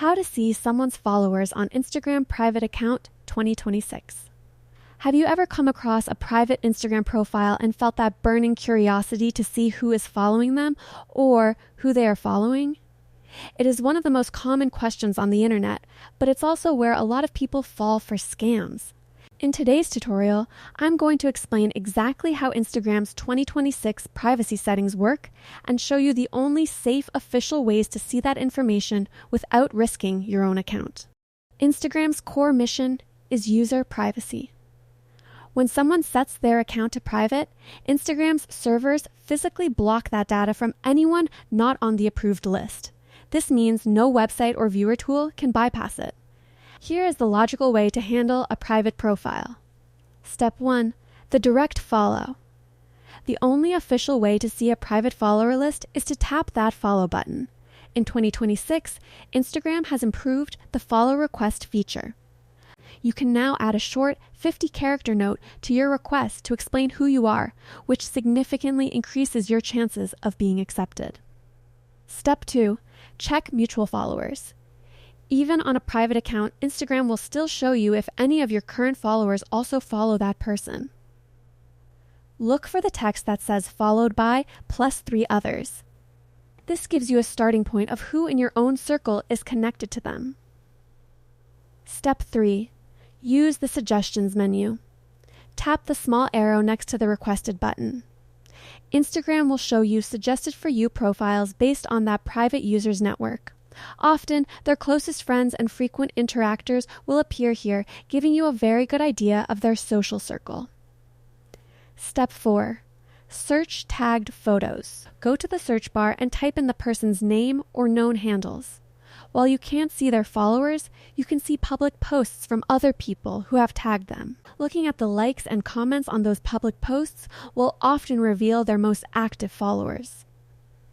How to see someone's followers on Instagram private account 2026. Have you ever come across a private Instagram profile and felt that burning curiosity to see who is following them or who they are following? It is one of the most common questions on the internet, but it's also where a lot of people fall for scams. In today's tutorial, I'm going to explain exactly how Instagram's 2026 privacy settings work and show you the only safe official ways to see that information without risking your own account. Instagram's core mission is user privacy. When someone sets their account to private, Instagram's servers physically block that data from anyone not on the approved list. This means no website or viewer tool can bypass it. Here is the logical way to handle a private profile. Step 1. The direct follow. The only official way to see a private follower list is to tap that follow button. In 2026, Instagram has improved the follow request feature. You can now add a short 50-character note to your request to explain who you are, which significantly increases your chances of being accepted. Step 2. Check mutual followers. Even on a private account, Instagram will still show you if any of your current followers also follow that person. Look for the text that says followed by +3 others. This gives you a starting point of who in your own circle is connected to them. Step 3. Use the suggestions menu. Tap the small arrow next to the requested button. Instagram will show you suggested for you profiles based on that private user's network. Often, their closest friends and frequent interactors will appear here, giving you a very good idea of their social circle. Step 4. Search tagged photos. Go to the search bar and type in the person's name or known handles. While you can't see their followers, you can see public posts from other people who have tagged them. Looking at the likes and comments on those public posts will often reveal their most active followers.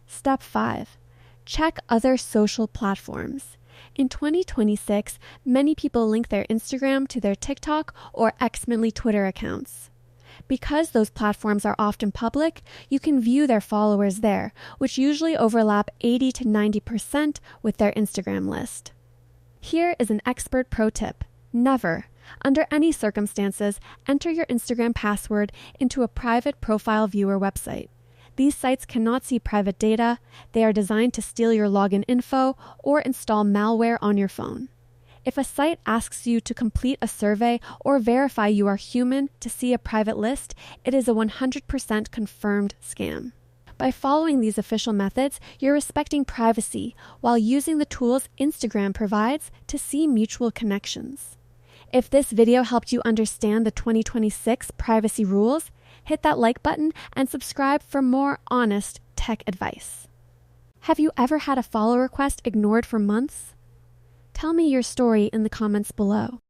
Step 5. Check other social platforms. In 2026, many people link their Instagram to their TikTok or ex-Mentally Twitter accounts. Because those platforms are often public, you can view their followers there, which usually overlap 80 to 90% with their Instagram list. Here is an expert pro tip. Never, under any circumstances, enter your Instagram password into a private profile viewer website. These sites cannot see private data, they are designed to steal your login info or install malware on your phone. If a site asks you to complete a survey or verify you are human to see a private list, it is a 100% confirmed scam. By following these official methods, you're respecting privacy while using the tools Instagram provides to see mutual connections. If this video helped you understand the 2026 privacy rules, hit that like button and subscribe for more honest tech advice. Have you ever had a follow request ignored for months? Tell me your story in the comments below.